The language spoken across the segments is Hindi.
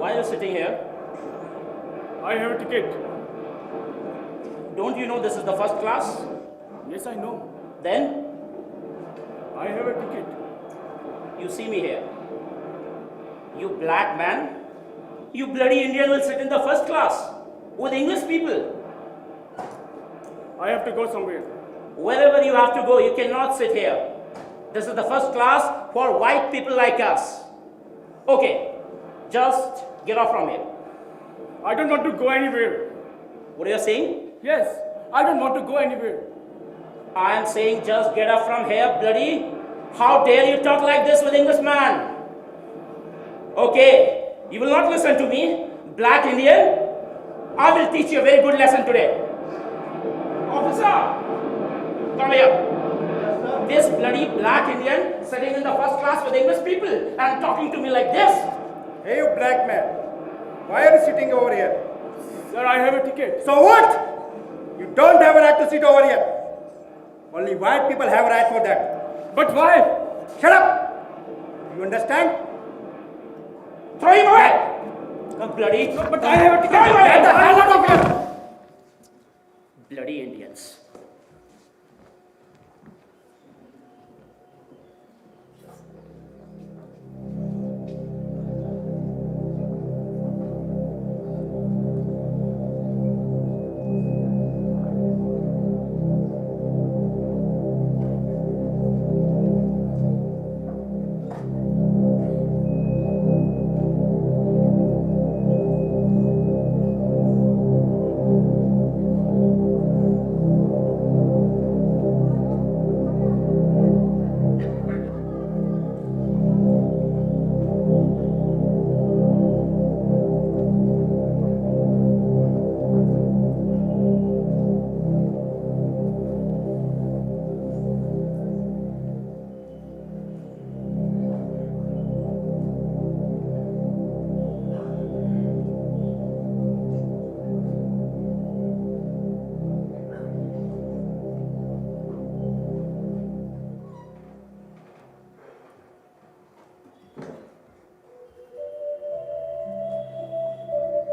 Why are you sitting here? I have a ticket. Don't you know this is the first class? Yes, I know. Then I have a ticket. you see me here. You black man, you bloody Indian will sit in the first class with English people. I have to go somewhere. Wherever you have to go, you cannot sit here. This is the first class for white people like us. Okay, just get off from here. I don't want to go anywhere. What are you saying? Yes, I don't want to go anywhere. I am saying just get up from here, bloody. How dare you talk like this with Englishman? Okay, you will not listen to me, black Indian. I will teach you a very good lesson today. Officer, come here. This bloody black Indian sitting in the first class with English people and talking to me like this. Hey, you black man. Why are you sitting over here? Sir, I have a ticket. So what? You don't have a right to sit over here. Only white people have a right for that. But why? Shut up! You understand? Throw him away! Bloody. But I have a ticket. Throw him away! Get the hell out of here! Bloody Indians.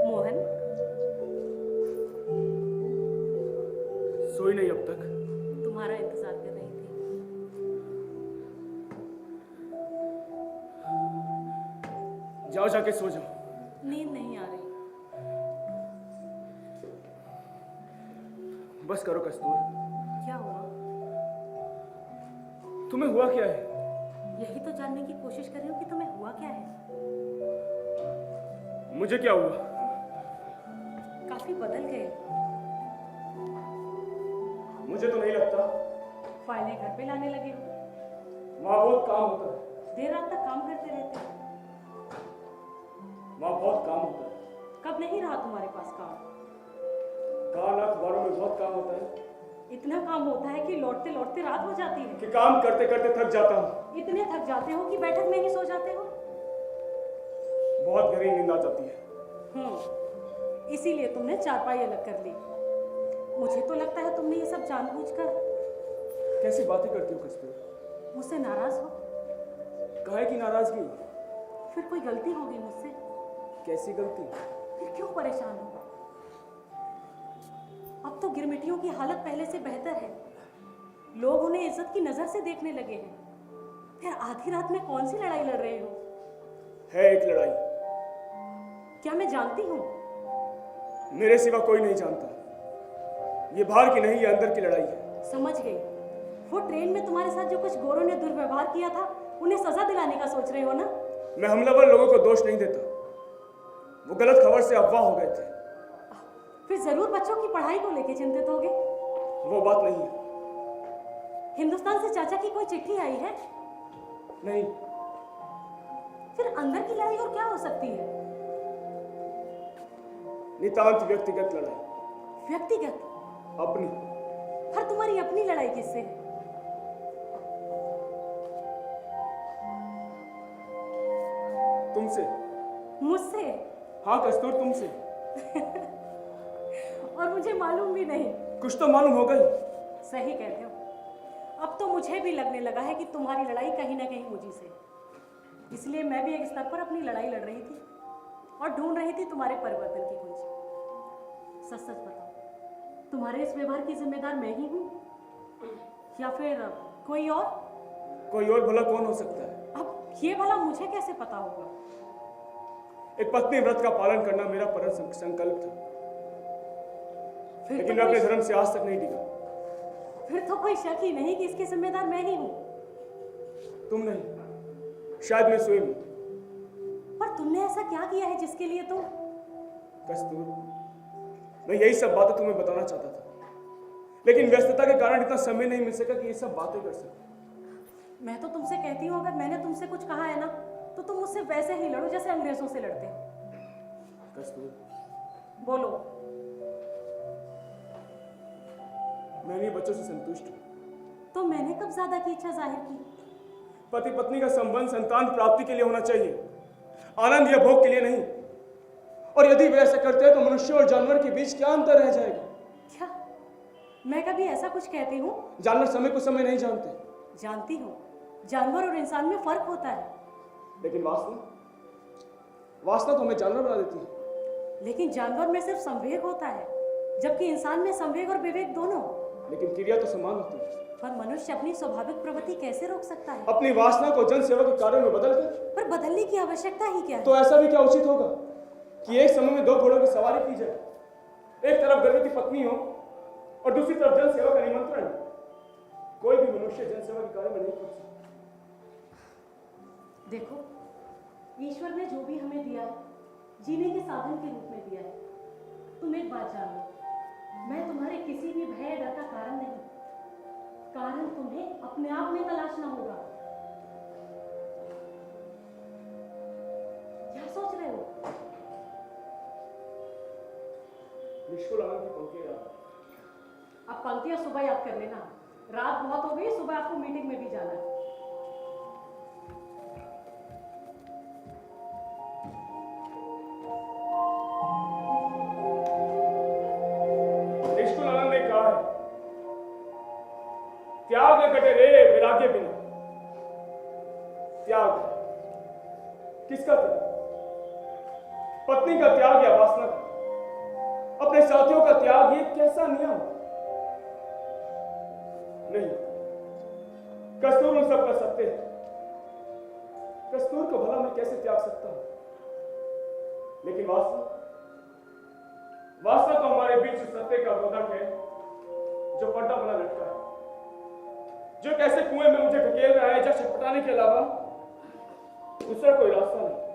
Mohan, सोई नहीं अब तक। तुम्हारा इंतजार कर रही थी। जाओ जाके सो जाओ। नींद नहीं आ रही। बस करो कस्तूर। क्या हुआ? तुम्हें हुआ क्या है? यही तो जानने की कोशिश कर रही हूँ कि तुम्हें हुआ क्या है। मुझे क्या हुआ? काफी बदल गए। मुझे तो नहीं लगता। फाइलें घर पे लाने लगे हो। वहाँ बहुत काम होता है। देर रात तक काम करते रहते हो। वहाँ बहुत काम होता है। कब नहीं रहा तुम्हारे पास काम? कान अखबारों में बहुत काम होता है इतना काम होता है कि लौटते लौटते रात हो जाती है। कि काम करते करते थक जाता हूँ। इतने थक जाते हो कि बैठक में ही सो जाते हो। बहुत गहरी नींद आ जाती है। इसीलिए तुमने चारपाई अलग कर ली। मुझे तो लगता है तुमने ये सब जानबूझकर। कैसी बातें करती हो कस्तूर? मुझसे नाराज हो? काहे की नाराजगी? फिर कोई गलती होगी मुझसे। कैसी गलती? फिर क्यों परेशान हो? अब तो गिरमिटियों की हालत पहले से बेहतर है। लोग उन्हें इज्जत की नजर से देखने लगे हैं। फिर आधी रात में कौन सी लड़ाई लड़ रहे हो? है एक लड़ाई। क्या मैं जानती हूँ? मेरे सिवा कोई नहीं जानता। ये बाहर की नहीं, ये अंदर की लड़ाई है। समझ गई। वो ट्रेन में तुम्हारे साथ जो कुछ गोरों ने दुर्व्यवहार किया था, उन्हें सजा दिलाने का सोच रहे हो ना? मैं हमलावर लोगों को दोष नहीं देता। वो गलत खबर से अफवाह हो गए थे। फिर जरूर बच्चों की पढ़ाई को लेकर चिंतित होगे। वो बात नहीं है। हिंदुस्तान से चाचा की कोई चिट्ठी आई है? नहीं। फिर अंदर की लड़ाई और क्या हो सकती है? नितांत व्यक्तिगत लड़ाई। व्यक्तिगत? अपनी। पर तुम्हारी अपनी लड़ाई किससे है? तुमसे। मुझसे? हाँ कस्तूर, तुमसे। और मुझे मालूम भी नहीं। कुछ तो मालूम होगा ही। सही कहते हो। अब तो मुझे भी लगने लगा है कि तुम्हारी लड़ाई कहीं ना कहीं मुझी से। इसलिए मैं भी एक स्तर पर अपनी लड़ाई लड़ रही थी। और ढूंढ रही थी तुम्हारे परिवर्तन की कुंजी। सच सच बताओ, तुम्हारे इस व्यवहार की जिम्मेदार मैं ही हूँ या फिर कोई और? कोई और भला कौन हो सकता है? अब ये भला मुझे कैसे पता होगा? एक पत्नी व्रत का पालन करना मेरा परम संकल्प था, फिर लेकिन तो मैं अपने कोई- धर्म से आज तक नहीं टिका। फिर तो कोई शक ही नहीं कि इसकी जिम्मेदार मैं ही हूँ। तुम नहीं, शायद मैं स्वयं हूं। पर तुमने ऐसा क्या किया है जिसके लिए तुम? कस्तूर, मैं यही सब बातें तुम्हें बताना चाहता था, लेकिन व्यस्तता के कारण इतना समय नहीं मिल सका कि ये सब बातें कर सकूं। मैं तो तुमसे कहती हूँ, अगर मैंने तुमसे कुछ कहा है ना, तो तुम मुझसे वैसे ही लड़ो जैसे अंग्रेजों से लड़ते। कस्तूर, बोलो। मैं भी बच्चों से संतुष्ट हूँ। तो मैंने कब ज्यादा की इच्छा जाहिर की? पति पत्नी का संबंध संतान प्राप्ति के लिए होना चाहिए, आनंद या भोग के लिए नहीं। और यदि वे ऐसा करते हैं तो मनुष्य और जानवर के बीच क्या अंतर रह जाएगा? क्या मैं कभी ऐसा कुछ कहती हूँ? जानवर समय को समय नहीं जानते, जानती हूँ, जानवर और इंसान में फर्क होता है। लेकिन वासना तो हमें जानवर बना देती है। लेकिन जानवर में सिर्फ संवेग होता है, जबकि इंसान में संवेग और विवेक दोनों। लेकिन क्रिया तो समान होती है। पर मनुष्य अपनी स्वाभाविक प्रवृत्ति कैसे रोक सकता है? अपनी वासना को जन सेवा के कार्य में बदल कर। पर बदलने की आवश्यकता ही क्या है? तो ऐसा भी क्या उचित होगा कि एक समय में दो घोड़ों की सवारी की जाए? एक तरफ गर्भवती पत्नी हो और दूसरी तरफ जन सेवा का निमंत्रण। कोई भी मनुष्य जन सेवा के कार्य में नहीं पहुंच सकता। देखो, ईश्वर ने जो भी हमें दिया है, जीने के साधन के रूप में दिया है। तुम एक बात जान लो, मैं तुम्हारे किसी भी भय डर का कारण नहीं। कारण तुम्हें अपने आप में तलाशना होगा। क्या सोच रहे हो? निष्कुल आनंद की पंक्तियां याद। अब पंक्तियां सुबह याद कर लेना, रात बहुत हो गई, सुबह आपको मीटिंग में भी जाना है। निष्कुल आनंद ने कहा है, त्याग न कटे रे वैराग्य बिना। त्याग किसका त्याग? पत्नी का त्याग या वासना का? अपने साथियों का त्याग, ये कैसा नियम? नहीं, कस्तूर उन सब कर सकते हैं। कस्तूर को भला मैं कैसे त्याग सकता हूं? लेकिन वासना तो हमारे बीच उस सत्य का रोधक है जो पर्दा बना लटका है, जो एक ऐसे कुएं में मुझे ढकेल रहा है जहां छटपटाने के अलावा दूसरा कोई रास्ता नहीं।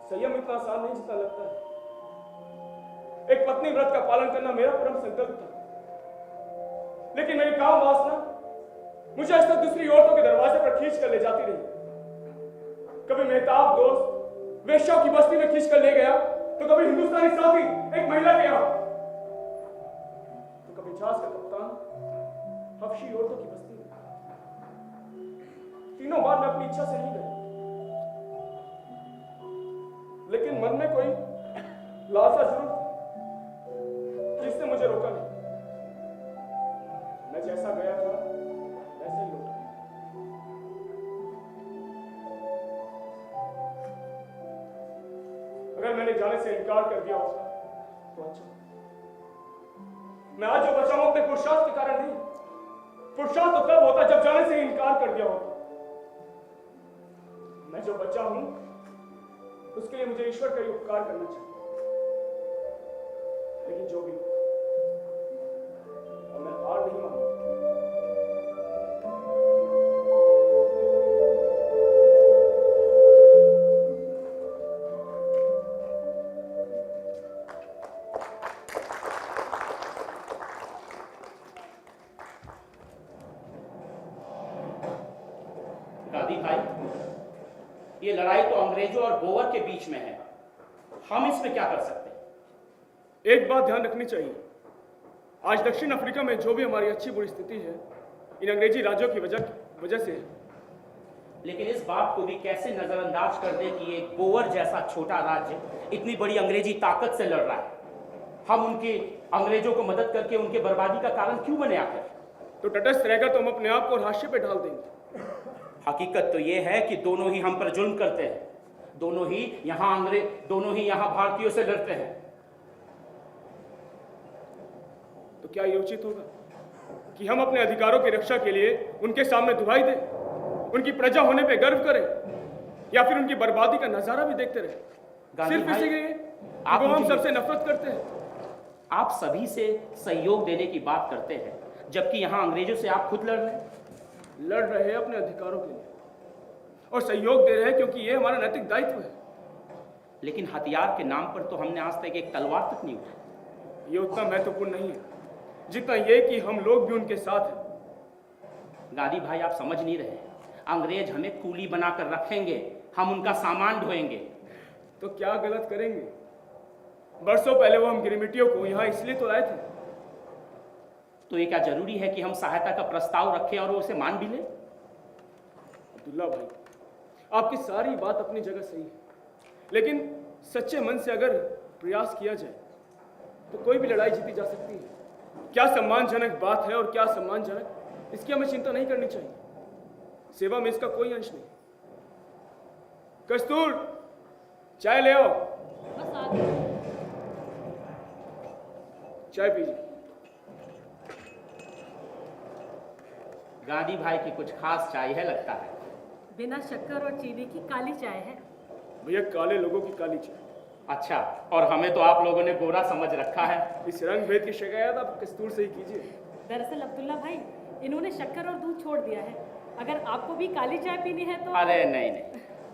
संयम इतना आसान नहीं जितना लगता है। एक पत्नी व्रत का पालन करना मेरा परम संकल्प था, लेकिन मेरी काम वासना मुझे आज तक दूसरी औरतों के दरवाजे पर खींच कर ले जाती रही। कभी मेहताब दोस्त वेश्याओं की बस्ती में खींच कर ले गया, तो कभी हिंदुस्तानी साथी एक महिला के यहां, तो कभी जहाज का कप्तान हबशी औरतों की बस्ती में। तीनों बार मैं अपनी इच्छा से नहीं गया, लेकिन मन में कोई लालसा जरूर थी जिसने मुझे रोका नहीं। मैं जैसा गया था वैसे ही लौटा। अगर मैंने जाने से इनकार कर दिया होता तो अच्छा। मैं आज जो बचा हूं अपने पुरुषार्थ के कारण नहीं। पुरुषार्थ तो तब होता जब जाने से इनकार कर दिया होता। मैं जो बचा हूं उसके लिए मुझे ईश्वर का ही उपकार करना चाहिए। लेकिन जो भी हो, और मैं हार नहीं मानूंगा। गांधी भाई, ये लड़ाई तो अंग्रेजों और बोअर के बीच में है, हम इसमें क्या कर सकते हैं? एक बात ध्यान रखनी चाहिए, आज दक्षिण अफ्रीका में जो भी हमारी अच्छी बुरी स्थिति है, इन अंग्रेजी राज्यों की वजह से है। लेकिन इस बात को भी कैसे नजरअंदाज कर दे कि एक बोअर जैसा छोटा राज्य इतनी बड़ी अंग्रेजी ताकत से लड़ रहा है। हम उनके अंग्रेजों को मदद करके उनके बर्बादी का कारण क्यों बने आखिर? तो तटस्थ रहकर तो हम अपने आप को हाशिए पे ढाल देंगे। हकीकत तो ये है कि दोनों ही हम पर जुल्म करते हैं, दोनों ही यहाँ भारतीयों से लड़ते हैं। तो क्या ये उचित होगा कि हम अपने अधिकारों की रक्षा के लिए उनके सामने दुहाई दें, उनकी प्रजा होने पे गर्व करें, या फिर उनकी बर्बादी का नजारा भी देखते रहे, गांधी सिर्फ भाई, इसी लिए आप वो हम मुझे- सबसे नफरत करते हैं? आप सभी से सहयोग देने की बात करते हैं, जबकि यहाँ अंग्रेजों से आप खुद लड़ रहे हैं। लड़ रहे हैं अपने अधिकारों के लिए और सहयोग दे रहे हैं क्योंकि ये हमारा नैतिक दायित्व है। लेकिन हथियार के नाम पर तो हमने आज तक एक तलवार तक नहीं उठाई। ये उतना महत्वपूर्ण नहीं है जितना ये कि हम लोग भी उनके साथ हैं। गांधी भाई, आप समझ नहीं रहे। अंग्रेज हमें कूली बनाकर रखेंगे, हम उनका सामान ढोएंगे। तो क्या गलत करेंगे? बरसों पहले वो हम गिरिमिटियों को यहाँ इसलिए तो लाए थे। तो ये क्या जरूरी है कि हम सहायता का प्रस्ताव रखें और वो उसे मान भी ले? अब्दुल्ला भाई, आपकी सारी बात अपनी जगह सही है, लेकिन सच्चे मन से अगर प्रयास किया जाए तो कोई भी लड़ाई जीती जा सकती है। क्या सम्मानजनक बात है और क्या सम्मानजनक, इसकी हमें चिंता नहीं करनी चाहिए। सेवा में इसका कोई अंश नहीं। कस्तूर, चाय ले आओ। बस आ गई। चाय पीजिए। गांधी भाई की कुछ खास चाय है लगता है। बिना शक्कर और चीनी की काली चाय है। भैया, काले लोगों की काली चाय। अच्छा, और हमें तो आप लोगों ने गोरा समझ रखा है। इस रंग भेद की शिकायत आप कस्तूर से ही कीजिए। दरअसल अब्दुल्ला भाई, इन्होंने शक्कर और दूध छोड़ दिया है। अगर आपको भी काली चाय पीनी है तो। अरे नहीं नहीं,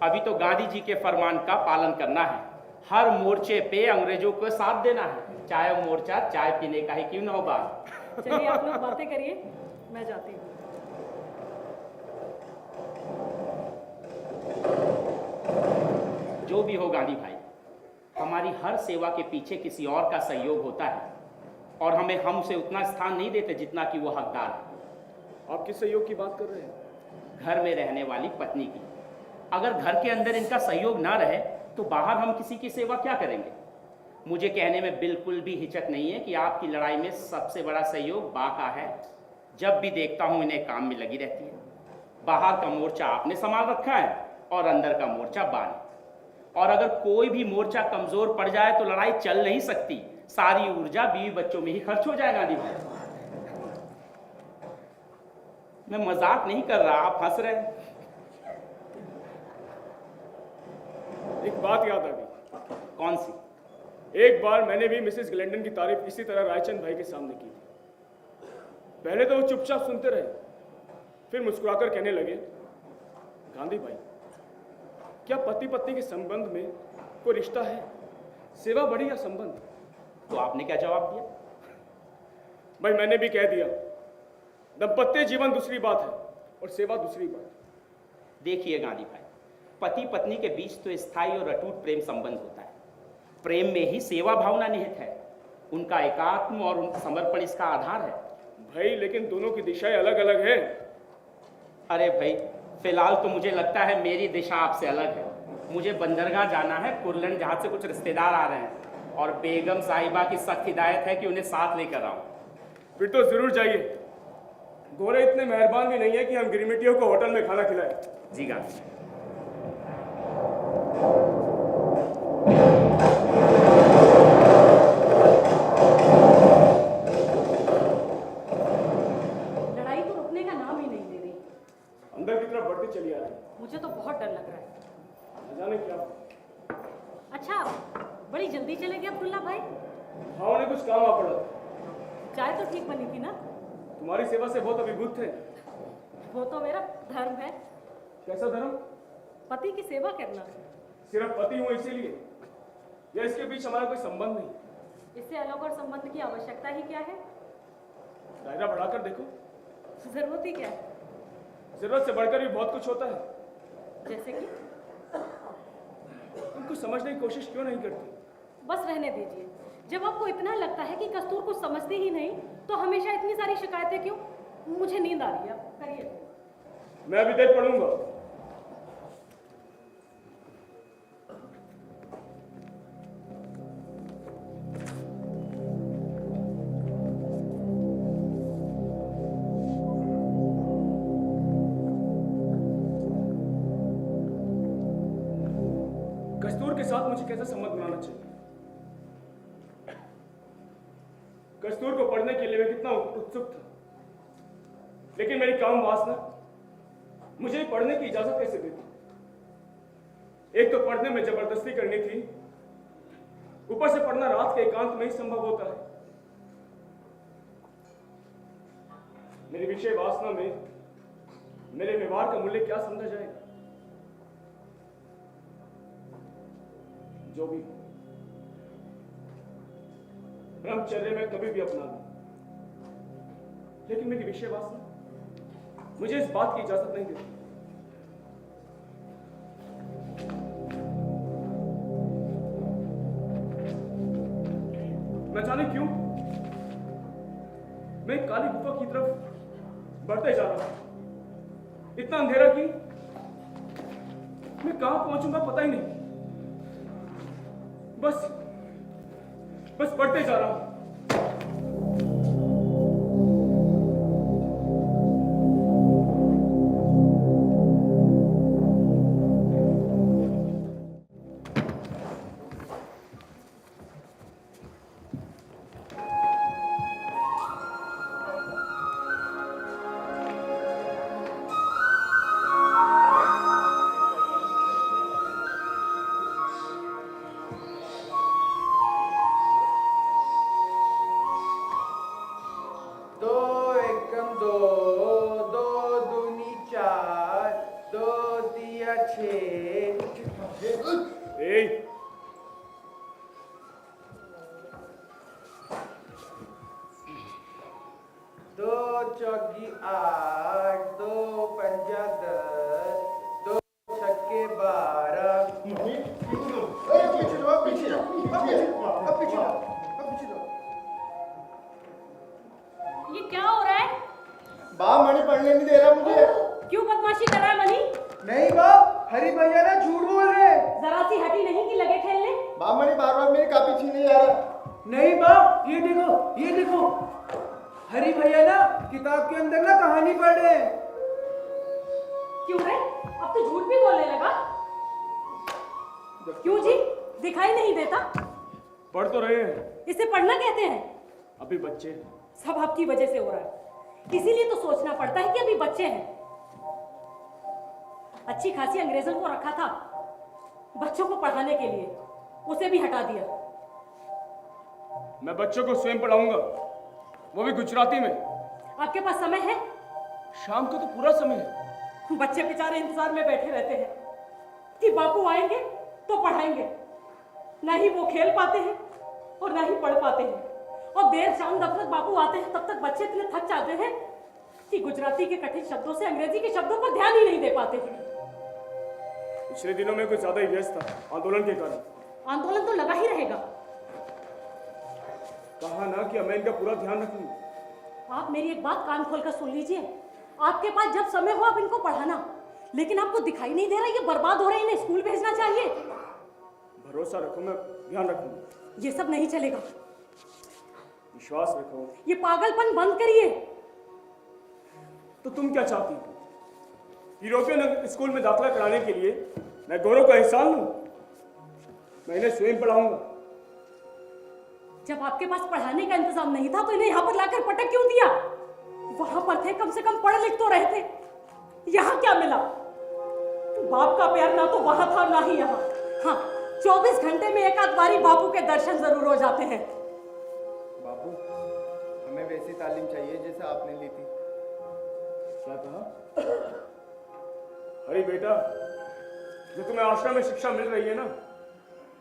अभी तो गांधी जी के फरमान का पालन करना है। हर मोर्चे पे अंग्रेजों को साथ देना है, चाहे वो मोर्चा चाय पीने का ही क्यों ना हो। बात चलिए आप लोग बातें करिए, मैं जाती हूँ। जो भी हो गांधी भाई, हमारी हर सेवा के पीछे किसी और का सहयोग होता है और हम उसे उतना स्थान नहीं देते जितना कि वो हकदार है। आप किस सहयोग की बात कर रहे हैं? घर में रहने वाली पत्नी की। अगर घर के अंदर इनका सहयोग ना रहे तो बाहर हम किसी की सेवा क्या करेंगे? मुझे कहने में बिल्कुल भी हिचक नहीं है कि आपकी लड़ाई में सबसे बड़ा सहयोग बा का है। जब भी देखता हूं इन्हें काम में लगी रहती है। बाहर का मोर्चा आपने संभाल रखा है और अंदर का मोर्चा बा ने। और अगर कोई भी मोर्चा कमजोर पड़ जाए तो लड़ाई चल नहीं सकती। सारी ऊर्जा बीवी बच्चों में ही खर्च हो जाएगा। गांधी भाई, मैं मजाक नहीं कर रहा, आप हंस रहे हैं। एक बात याद आ गई। कौन सी? एक बार मैंने भी मिसेस ग्लेंडन की तारीफ इसी तरह रायचंद भाई के सामने की थी। पहले तो वो चुपचाप सुनते रहे, फिर मुस्कुराकर कहने लगे, गांधी भाई, क्या पति पत्नी के संबंध में कोई रिश्ता है? सेवा बढ़ी या संबंध? तो आपने क्या जवाब दिया? भाई मैंने भी कह दिया, दाम्पत्य जीवन दूसरी बात है और सेवा दूसरी बात। देखिए गांधी भाई, पति पत्नी के बीच तो स्थायी और अटूट प्रेम संबंध होता है। प्रेम में ही सेवा भावना निहित है। उनका एकात्म और उनका समर्पण इसका आधार है। भाई लेकिन दोनों की दिशाएं अलग अलग है। अरे भाई, फिलहाल तो मुझे लगता है मेरी दिशा आपसे अलग है। मुझे बंदरगाह जाना है, कुर्लन जहाज से कुछ रिश्तेदार आ रहे हैं और बेगम साहिबा की सख्त हिदायत है कि उन्हें साथ लेकर आऊं। फिर तो जरूर जाइए। गोरे इतने मेहरबान भी नहीं है कि हम गिरिमिटियों को होटल में खाना खिलाएं। जी गांधी। लड़ाई तो रुकने का नाम ही नहीं ले रही। अंदर की तरफ बढ़ती चली आ रही। मुझे तो बहुत डर लग रहा है। न जाने क्या। अच्छा, बड़ी जल्दी चले गए अब्दुल्ला भाई? हाँ, उन्हें कुछ काम आ पड़ा। चाय तो ठीक बनी थी ना? तुम्हारी सेवा से बहुत अभिभूत थे। वो तो मेरा धर्म है, कैसा धर्म? पति की सेवा करना। सिर्फ पति हूँ इसीलिए, या इसके बीच हमारा कोई संबंध नहीं? इससे अलग और संबंध की आवश्यकता ही क्या है? दायरा बढ़ाकर देखो। जरूरत ही क्या है? जरूरत से बढ़कर भी बहुत कुछ होता है। जैसे कि? तुम कुछ समझने की कोशिश क्यों नहीं करती? बस रहने दीजिए। जब आपको इतना लगता है कि कस्तूर कुछ समझती ही नहीं, तो हमेशा इतनी सारी शिकायतें क्यों? मुझे नींद आ रही है, आप करिए। मैं अभी देख पढ़ूंगा। कस्तूर के साथ मुझे कैसे संबंध बनाना चाहिए? कस्तूर को पढ़ने के लिए मैं कितना उत्सुक था, लेकिन मेरी काम वासना मुझे पढ़ने की इजाजत कैसे देती? एक तो पढ़ने में जबरदस्ती करनी थी, ऊपर से पढ़ना रात के एकांत में ही संभव होता है। मेरी विषय वासना में मेरे व्यवहार का मूल्य क्या समझा जाएगा? जो भी हो, ब्रह्मचर्य में कभी भी अपना लूं, लेकिन मेरी विषय वासना मुझे इस बात की इजाजत नहीं देती। न जाने क्यों मैं एक काली गुफा की तरफ बढ़ते जा रहा हूं। इतना अंधेरा कि मैं कहां पहुंचूंगा पता ही नहीं। बस बढ़ते जा रहा हूं। ये क्या हो रहा है? बाप मणि पढ़ने नहीं दे रहा मुझे। क्यों बदमाशी कर रहा है मनी? नहीं बाप, हरी भैया ना झूठ बोल रहे हैं। जरा सी हटी नहीं कि लगे खेलने? बाप मणि बार बार मेरी कापी छीने जा रहा। नहीं बाप, ये देखो हरी भैया ना किताब के अंदर ना कहानी पढ़ रहे हैं। क्यों रे? अब तो झूठ भी बोलने लगा। क्यों जी, दिखाई नहीं देता? पढ़ तो रहे हैं। इसे पढ़ना कहते हैं? अभी बच्चे। सब आपकी वजह से हो रहा है, इसीलिए तो सोचना पड़ता है कि अभी बच्चे हैं। अच्छी खासी अंग्रेजों को रखा था बच्चों को पढ़ाने के लिए, उसे भी हटा दिया। मैं बच्चों को स्वयं पढ़ाऊंगा, वो भी गुजराती में। आपके पास समय है? शाम को तो पूरा समय है। बच्चे बेचारे इंतजार में बैठे रहते हैं कि बापू आएंगे तो पढ़ाएंगे। ना ही वो खेल पाते हैं और ना ही पढ़ पाते हैं, और देर शाम जब तक बापू आते हैं तब तक बच्चे इतने थक जाते हैं कि गुजराती के कठिन शब्दों से अंग्रेजी के शब्दों पर ध्यान ही नहीं दे पाते। पिछले दिनों में कुछ ज्यादा ही व्यस्त था आंदोलन के कारण। आंदोलन तो लगा ही रहेगा। कहा ना कि मैं इनका पूरा ध्यान रखूंगा। आप मेरी एक बात कान खोलकर सुन लीजिए। आपके पास जब समय हो आप इनको पढ़ाना, लेकिन आपको दिखाई नहीं दे रहा ये बर्बाद हो रहे हैं, इन्हें स्कूल भेजना चाहिए। भरोसा रखो, मैं ध्यान रखूंगा। ये सब नहीं चलेगा। विश्वास रखो। ये पागलपन बंद करिए। तो तुम क्या चाहती हो? यूरोपियन स्कूल में दाखिला कराने के लिए मैं गौरव का एहसान लूं? मैं इन्हें स्वयं पढ़ाऊंगा। जब आपके पास पढ़ाने का इंतजाम नहीं था तो इन्हें यहाँ पर लाकर पटक क्यों दिया? वहां पर थे, कम से कम पढ़ लिख तो रहे थे। यहाँ क्या मिला? बाप का प्यार ना तो वहां था ना ही यहाँ। हाँ, 24 घंटे में एक आध बारी बापू के दर्शन जरूर हो जाते हैं। बापू, हमें वैसी तालीम चाहिए जैसे आपने ली थी। क्या कहा? अरे बेटा, जो तुम्हें आश्रम में शिक्षा मिल रही है ना,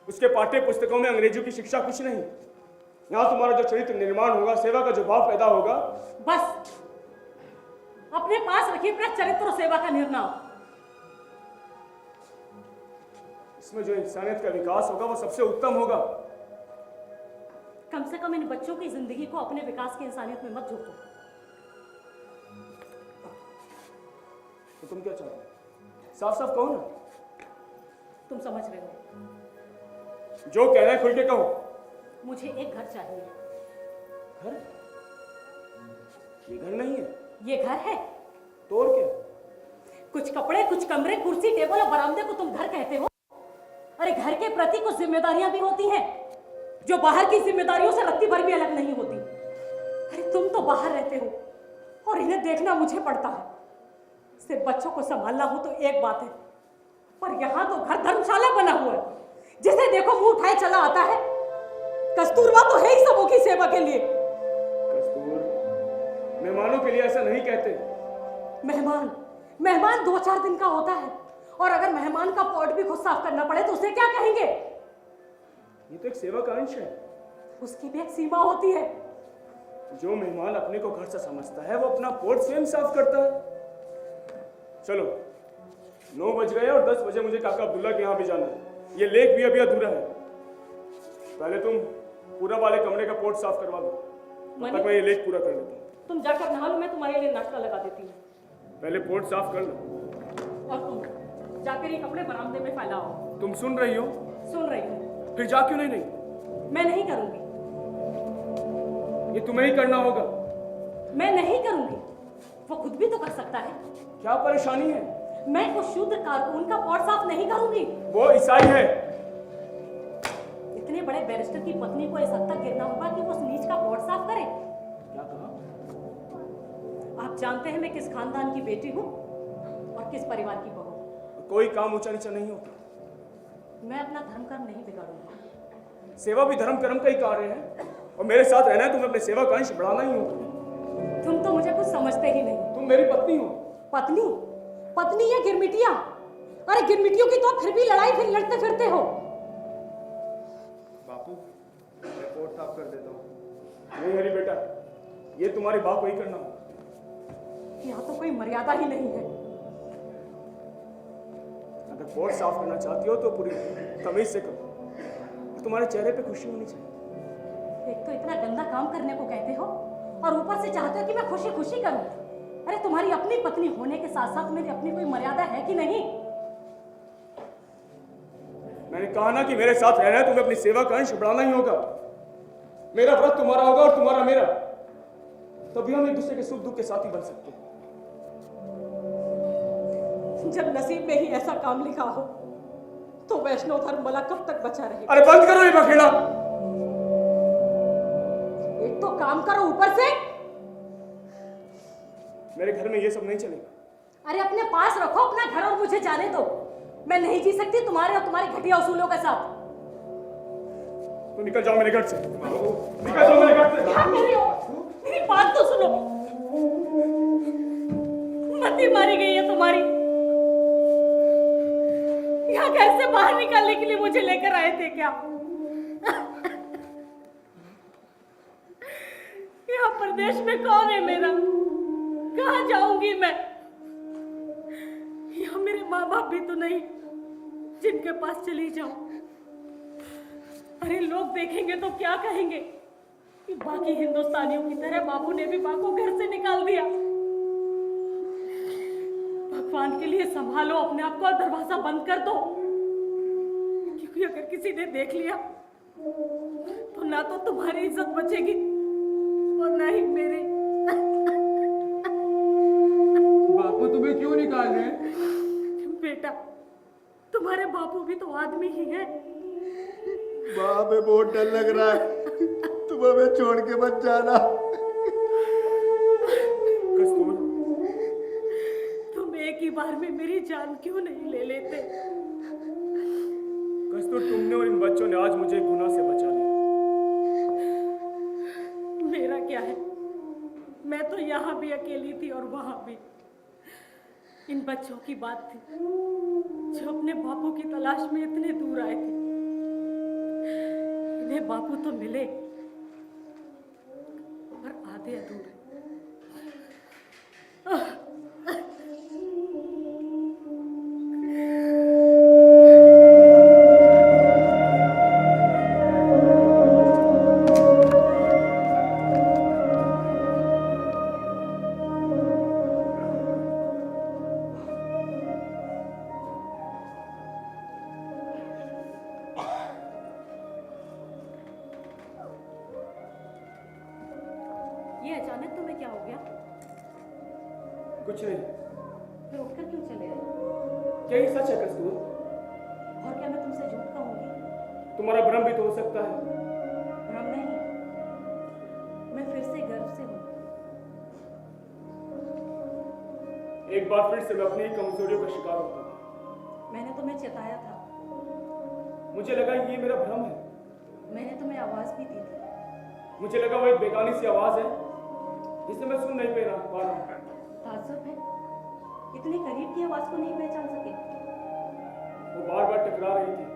उसके पाठ्य पुस्तकों में अंग्रेजों की शिक्षा कुछ नहीं। यहाँ तुम्हारा जो चरित्र निर्माण होगा, सेवा का जो भाव पैदा होगा। बस अपने पास रखिए अपना चरित्र और सेवा का निर्णय। इसमें जो इंसानियत का विकास होगा वो सबसे उत्तम होगा। कम से कम इन बच्चों की जिंदगी को अपने विकास की इंसानियत में मत झोंको। तो तुम क्या चाहते हो? साफ साफ कहो ना। तुम समझ रहे हो। जो कहना है खुल के कहो। मुझे एक घर चाहिए। घर? ये घर नहीं है। ये घर है तो और क्या? कुछ कपड़े, कुछ कमरे, कुर्सी, टेबल और बरामदे को तुम घर कहते हो? अरे घर के प्रति कुछ जिम्मेदारियां भी होती हैं जो बाहर की जिम्मेदारियों से रत्ती भर भी अलग नहीं होती। अरे तुम तो बाहर रहते हो और इन्हें देखना मुझे पड़ता है। सिर्फ बच्चों को संभालना हो तो एक बात है, पर यहाँ तो घर धर्मशाला बना हुआ है, जिसे देखो मुंह उठाए चला आता है। कस्तूरबा तो है ही सबों की सेवा के लिए। कस्तूर, मेहमानों के लिए ऐसा नहीं कहते। मेहमान 2-4 दिन का होता है, और अगर मेहमान का पॉट भी खुद साफ करना पड़े तो उसे क्या कहेंगे? ये तो एक सेवा का अंश है। उसकी भी एक सीमा होती है। जो मेहमान अपने को घर से समझता है वो अपना पोर्ट स्वयं साफ करता है। चलो 9 बज गए और 10 बजे मुझे काका अब्दुल्ला के यहाँ भी जाना है। ये लेख भी अभी अधूरा है। पहले तुम पूरा वाले कमरे का पोर्ट साफ करवा दो, तब तक मैं ये लेख पूरा कर लेता हूँ। तुम जाकर नहा लो, मैं तुम्हारे लिए नाश्ता लगा देती हूँ। पहले पोर्ट साफ कर लो। और तुम जाकर ये कपड़े बरामदे में फैलाओ। तुम सुन रही हो? सुन रही हूँ। फिर जा क्यों नहीं? मैं नहीं करूंगी। ये तुम्हें ही करना होगा। मैं नहीं करूंगी, वो खुद भी तो कर सकता है। क्या परेशानी है? मैं उस शुद्ध कारकुन का पॉट साफ नहीं करूंगी। वो ईसाई है। इतने बड़े बैरिस्टर की पत्नी को इस हद तक गिरना होगा कि वो उस नीच का पॉट साफ करे? क्या कहा? आप जानते हैं मैं किस खानदान की बेटी हूँ और किस परिवार की बहू। कोई काम ऊंचा नीचा नहीं होता। मैं अपना धर्म कर्म नहीं बिगाड़ूंगी। सेवा भी धर्म कर्म का ही कार्य है, और मेरे साथ रहना है तुम्हें अपने सेवा का अंश बढ़ाना ही होगा। तुम तो मुझे कुछ समझते ही नहीं। तुम मेरी पत्नी हो। पत्नी? पत्नी या गिरमिटिया? अरे गिरमिटियों की तो फिर भी लड़ाई फिर लड़ते फिरते हो। बापू, मैं पोर्ट साफ कर देता हूँ। नहीं हरी बेटा, ये तुम्हारे बाप को ही करना होगा। यहाँ तो कोई मर्यादा ही नहीं है। अगर पोर्ट साफ करना चाहती हो तो पूरी तमीज से करो, और तुम्हारे चेहरे पे खुशी होनी चाहिए। एक तो इतना गंदा काम करने को कहते हो और ऊपर से चाहते हो कि मैं खुशी खुशी करूं। अरे तुम्हारी अपनी पत्नी होने के साथ साथ मेरी अपनी कोई मर्यादा है कि नहीं? मैंने कहा ना कि मेरे साथ रहना है, तुम्हें अपनी सेवा का अंश बढ़ाना ही होगा। मेरा व्रत तुम्हारा होगा और तुम्हारा मेरा, तभी हम एक दूसरे के सुख दुख के साथी बन सकते हैं। जब नसीब में ही ऐसा काम लिखा हो तो वैष्णव धर्म भला कब तक बचा रहेगा? अरे बंद करो ये बखेड़ा। एक तो काम करो, ऊपर से मेरे घर में ये सब नहीं चलेगा। अरे अपने पास रखो अपना घर और मुझे जाने दो। मैं नहीं जी सकती तुम्हारे और तुम्हारे घटिया उसूलों के साथ। तो निकल जाओ मेरे घर से। निकल जाओ मेरे घर से। क्या कर रहे हो? मेरी बात तो सुनो। मती मारी गई है तुम्हारी। यहाँ घर से बाहर निकालने के लिए मुझे लेकर आए थे क्या? यहाँ प्रदेश में कौन है मेरा? कहाँ जाऊंगी मैं? यहाँ मेरे माँ बाप भी तो नहीं जिनके पास चली जाऊं। अरे लोग देखेंगे तो क्या कहेंगे कि बाकी हिंदुस्तानियों की तरह बाबू ने भी माँ को घर से निकाल दिया। भगवान के लिए संभालो अपने आप को और दरवाजा बंद कर दो, क्योंकि अगर किसी ने देख लिया तो ना तो तुम्हारी इज्जत बचेगी और ना ही मेरी। बापू तुम्हें क्यों निकाल रहे हैं? बेटा, तुम्हारे बापू भी तो आदमी ही हैं। माँ, हमें बहुत डर लग रहा है, तुम हमें छोड़ के मत जाना। कस्तूर, तुम एक ही बार में मेरी जान क्यों नहीं ले लेते? कस्तूर, तुमने और इन बच्चों ने आज मुझे गुनाह से बचा लिया। मेरा क्या है? मैं तो यहाँ भी अकेली थी और वहाँ भी। इन बच्चों की बात थी जो अपने बापू की तलाश में इतने दूर आए थे। इन्हें बापू तो मिले पर आधे अधूरे। ये अचानक तुम्हें क्या हो गया? कुछ नहीं। फिर उठकर क्यों चले आए? क्या ये सच है कस्तूर? और क्या मैं तुमसे झूठ तुम्हारा भ्रम भी तो हो सकता है। भ्रम नहीं, मैं फिर से गर्व से हूँ। एक बार फिर से मैं अपनी ही कमजोरियों का शिकार होता हूँ। मैंने तुम्हें चेताया था, मुझे लगा ये मेरा भ्रम है। मैंने तुम्हें आवाज भी दी थी। मुझे लगा वो एक बेगानी सी आवाज है जिसे मैं सुन नहीं पा रहा हूँ। ताज्जुब है, इतने करीब की आवाज को नहीं पहचान सके। वो बार बार टकरा रही थी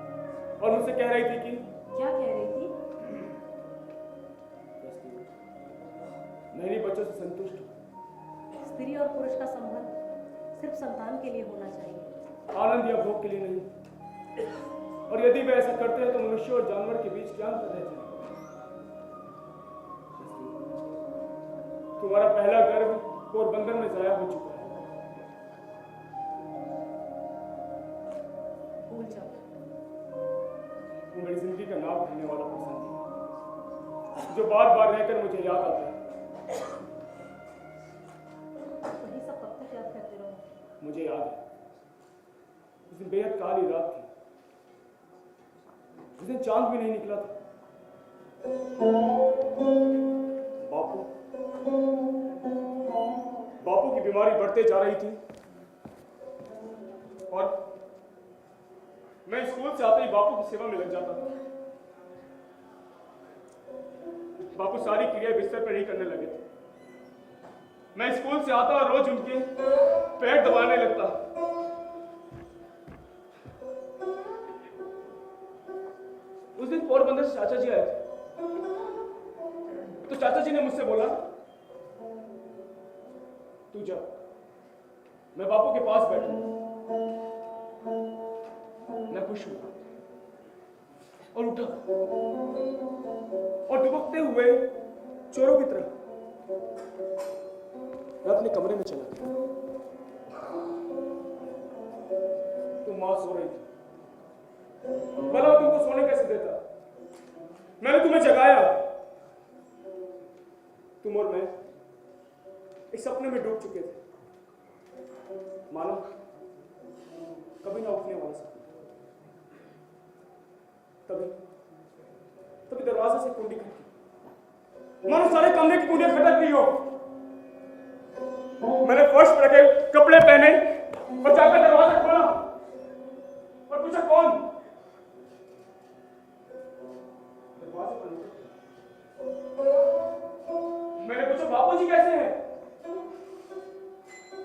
और मुझसे कह रही थी कि क्या कह रही थी? मैं इन्हीं बच्चों से संतुष्ट हूँ। स्त्री और पुरुष का संबंध सिर्फ संतान के लिए होना चाहिए, आनंद या भोग के लिए नहीं। और यदि वे ऐसा करते हैं तो मनुष्य और जानवर के बीच क्या अंतर रह जाएगा? तुम्हारा पहला गर्व पोरबंदर में जाया हो चुका है। भूल जाओ। वो मेरी जिंदगी का नाम भरने वाला प्रसंग है जो बार बार रहकर मुझे याद आता है। वही सब कब तक याद करते रहो? मुझे याद है उस दिन बेहद काली रात थी, उस दिन चांद भी नहीं निकला था। बापू की बीमारी बढ़ते जा रही थी और मैं स्कूल से आते ही बापू की सेवा में लग जाता था। बापू सारी क्रिया बिस्तर पर ही करने लगे थे। मैं स्कूल से आता और रोज उनके पैर दबाने लगता। उस दिन पोरबंदर से चाचा जी आए थे, तो चाचा जी ने मुझसे बोला, तू जा, मैं बापू के पास बैठूं। मैं खुश हुआ और उठा और दुबकते हुए चोरों की तरह मैं अपने कमरे में चला गया। तुम मां सो रही थी, भला तुमको सोने कैसे देता? मैंने तुम्हें जगाया। तुम और मैं एक सपने में डूब चुके थे, मानो कभी ना उठने वाला सपना। तभी दरवाजे से कुंडी खटकी, मानो सारे कमरे की कुंडियां खटक रही हो। मैंने फर्श पर रखे कपड़े पहने और जाकर दरवाजा खोला और पूछा, कौन? दरवाजे पर मैंने पूछा, बापूजी कैसे हैं?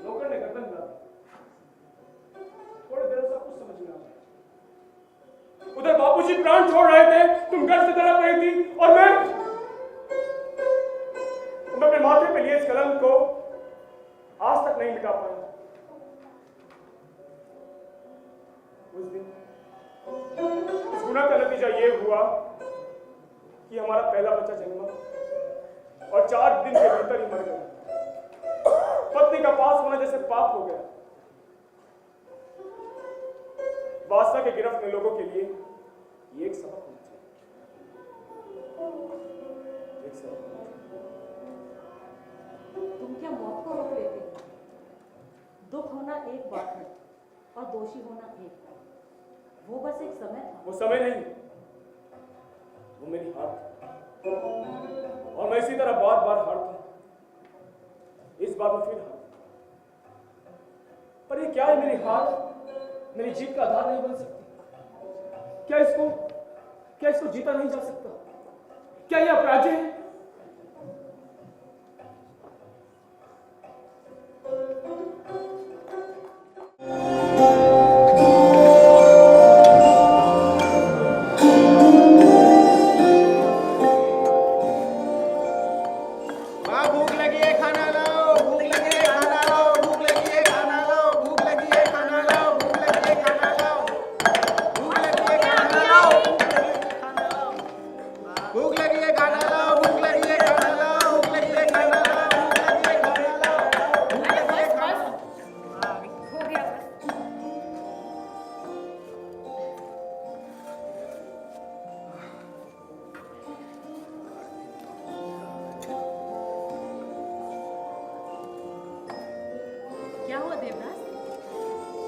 नौकर ने गर्दन हिला दी। थोड़ी देर सब कुछ समझ में आ गया। उधर बापूजी प्राण छोड़ रहे थे, तुम घर से तड़प रही थी और मैं अपने माथे पे लिए इस कलंक को आज तक नहीं मिटा पाया। उस दिन इस गुनाह का नतीजा ये हुआ कि हमारा पहला बच्चा जन्मा और 4 दिन के भीतर ही मर गया। पत्नी का पास होना जैसे पाप हो गया। बादशाह के गिरफ्त में लोगों के लिए ये एक सबक होना चाहिए। एक सबक। तुम क्या मौत को रोक लेते हो? दुख होना एक बात है और दोषी होना एक। वो बस एक समय था। वो समय नहीं, वो मेरी हार थी और मैं इसी तरह बार बार हारता। इस बार मैं फिर हार। पर ये क्या है, मेरी हार मेरी जीत का आधार नहीं बन सकती? क्या इसको जीता नहीं जा सकता? क्या यह अपराधी है?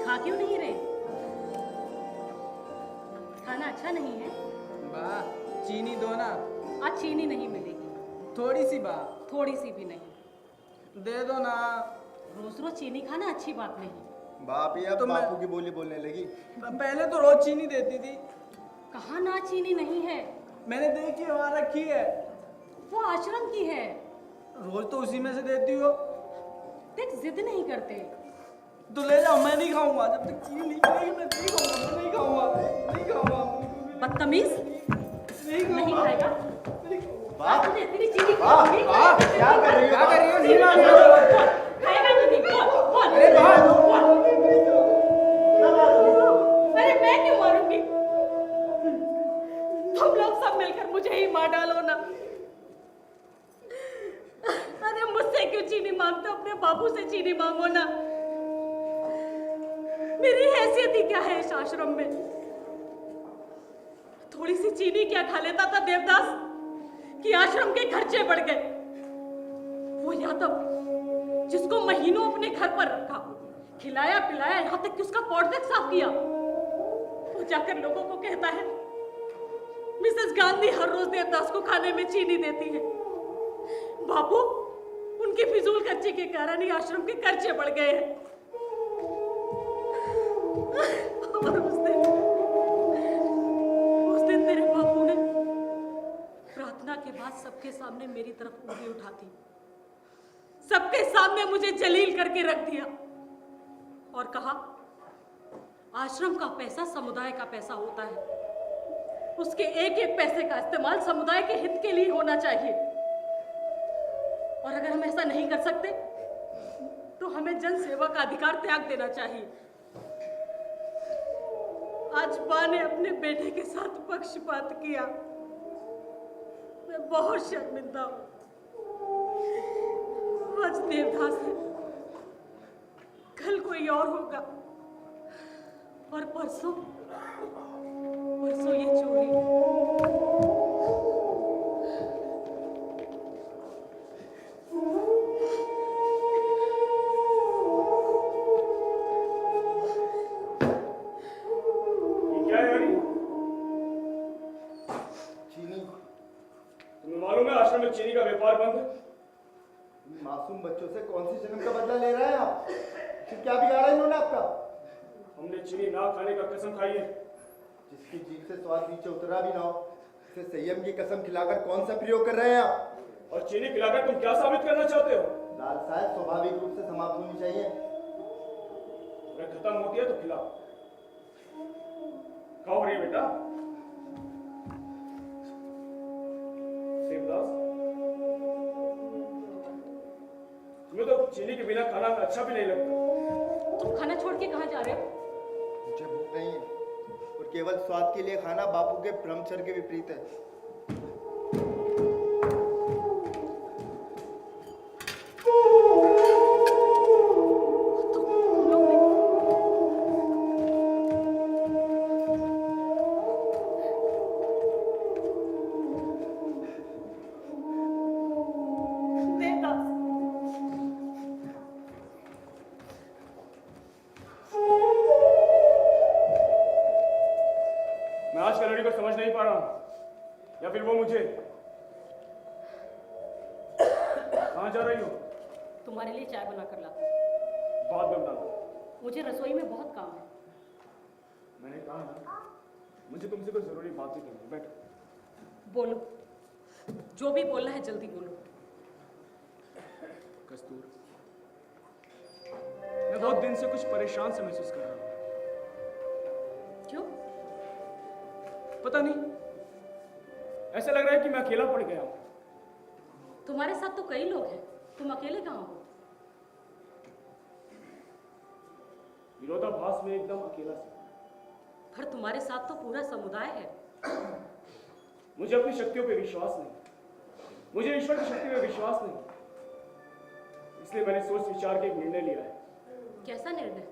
खा क्यों नहीं रहे? खाना अच्छा नहीं है? बा चीनी दो ना। आज चीनी नहीं मिलेगी। थोड़ी सी बा। थोड़ी सी भी नहीं। दे दो ना। रोज रोज चीनी खाना अच्छी बात नहीं। बाप ही अब तो मैं- बापू की बोली बोलने लगी। पहले तो रोज चीनी देती थी। कहाँ ना चीनी नहीं है। मैंने देखी वहां रखी है। वो आश्रम की है। रोज तो उसी में से देती हो। देख जिद नहीं करते। तो ले जाओ, मैं नहीं खाऊंगा। जब तक चीनी नहीं मिलेगी मैं नहीं खाऊंगा। मैं नहीं खाऊंगा, नहीं खाऊंगा। बदतमीज। नहीं खाएगा। बाप तुझे तेरी चीनी बाप खिलाऊंगी। बाप क्या कर रही हो? क्या कर रही हो? नहीं मार रही हो। खाएगा कि नहीं? बोल। अरे बाप। अरे मैं क्यों मारूंगी? तुम लोग सब मिलकर मुझे ही मार डालो ना। अरे मुझसे क्यों चीनी मांगते हो? अपने बाबू से चीनी मांगो ना। मेरी हैसियत ही क्या है इस आश्रम में? थोड़ी सी चीनी क्या खा लेता था देवदास कि आश्रम के खर्चे बढ़ गए। वो यादव जिसको महीनों अपने घर पर रखा, खिलाया पिलाया, यहां तक कि उसका पॉट तक साफ किया, वो जाकर लोगों को कहता है मिसेस गांधी हर रोज देवदास को खाने में चीनी देती है। बाबू, उनकी फिजूल खर्ची के कारण ही आश्रम के खर्चे बढ़ गए हैं। और उस दिन तेरे बापू ने प्रार्थना के बाद सबके सामने मेरी तरफ उंगली उठाती, सबके सामने मुझे जलील करके रख दिया और कहा आश्रम का पैसा समुदाय का पैसा होता है, उसके एक एक पैसे का इस्तेमाल समुदाय के हित के लिए होना चाहिए, और अगर हम ऐसा नहीं कर सकते तो हमें जन सेवा का अधिकार त्याग देना चाहिए। आज बा ने अपने बेटे के साथ पक्षपात किया। मैं बहुत शर्मिंदा हूं। आज देवदास है, कल कोई और होगा, और परसों ये चोरी। क्या है हरी? चीनी। तुम्हें मालूम है आश्रम में चीनी का व्यापार बंद है? मासूम बच्चों से कौन सी जन्म का बदला ले रहे हैं आप? फिर क्या बिगाड़ा इन्होंने आपका? हमने चीनी ना खाने का कसम खाई है। जिसकी जीभ से स्वाद नीचे उतरा भी ना हो, उसे संयम की कसम खिलाकर कौन सा प्रयोग कर रहे हैं आप? और चीनी खिलाकर तुम क्या साबित करना चाहते हो? दाल शायद स्वाभाविक रूप से समाप्त होनी चाहिए। अगर खत्म होती है तो खिलाओ। खाओ रे बेटा। देवदास, तुम्हें तो चीनी के बिना खाना अच्छा भी नहीं लगता। तुम खाना छोड़ के कहाँ जा रहे हो? मुझे भूख नहीं है, और केवल स्वाद के लिए खाना बापू के ब्रह्मचर्य के विपरीत है। मैं आज कल लड़ी को समझ नहीं पा रहा हूं, या फिर वो मुझे। कहां जा रही हो? तुम्हारे लिए चाय बना कर लाती। बात बताना। मुझे रसोई में बहुत काम है। मैंने कहा ना, मुझे तुमसे कोई जरूरी बात ही करनी। बैठो। बोलो, जो भी बोलना है जल्दी बोलो। कस्तूर, मैं बहुत दिन से कुछ परेशान से महसूस कर रहा हूं। क्यों? पता नहीं, ऐसा लग रहा है कि मैं अकेला पड़ गया हूं। तुम्हारे साथ तो कई लोग हैं, तुम अकेले कहाँ हो? विरोधाभास में एकदम अकेला सा। पर तुम्हारे साथ तो पूरा समुदाय है। मुझे अपनी शक्तियों पे विश्वास नहीं, मुझे ईश्वर की शक्ति पे विश्वास नहीं, इसलिए मैंने सोच विचार के एक निर्णय लिया है। कैसा निर्णय?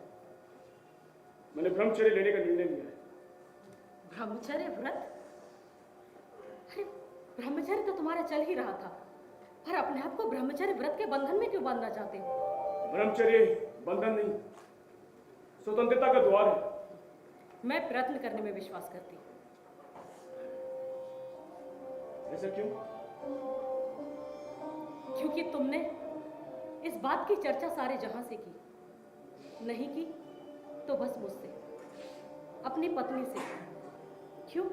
मैंने ब्रह्मचर्य लेने का निर्णय लिया है। ब्रह्मचर्य व्रत? अरे ब्रह्मचर्य तो तुम्हारा चल ही रहा था, पर अपने आप को ब्रह्मचर्य व्रत के बंधन में क्यों बांधना चाहते हो? ब्रह्मचर्य बंधन नहीं, स्वतंत्रता का द्वार है। मैं प्रयत्न करने में विश्वास करती हूँ। ऐसा क्यों? क्योंकि तुमने इस बात की चर्चा सारे जहां से की, नहीं की तो बस मुझसे, अपनी पत्नी से। क्यों?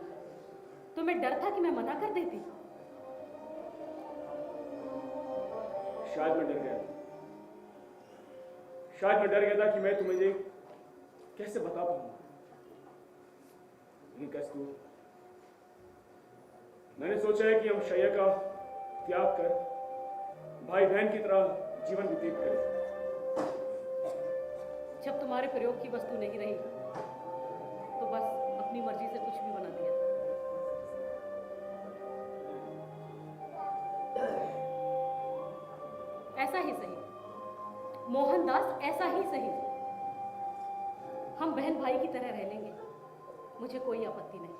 तुम्हें डर था कि मैं मना कर देती? शायद मैं डर गया था। शायद मैं डर गया था कि मैं तुम्हें ये कैसे बता पाऊंगा। लेकिन कस्तूर, मैंने सोचा है कि हम शैया का त्याग कर भाई बहन की तरह जीवन व्यतीत करें। जब तुम्हारे प्रयोग की वस्तु नहीं रही तो बस अपनी मर्जी से कुछ भी बना दिया। ऐसा ही सही, मोहनदास, ऐसा ही सही। हम बहन भाई की तरह रह लेंगे, मुझे कोई आपत्ति नहीं।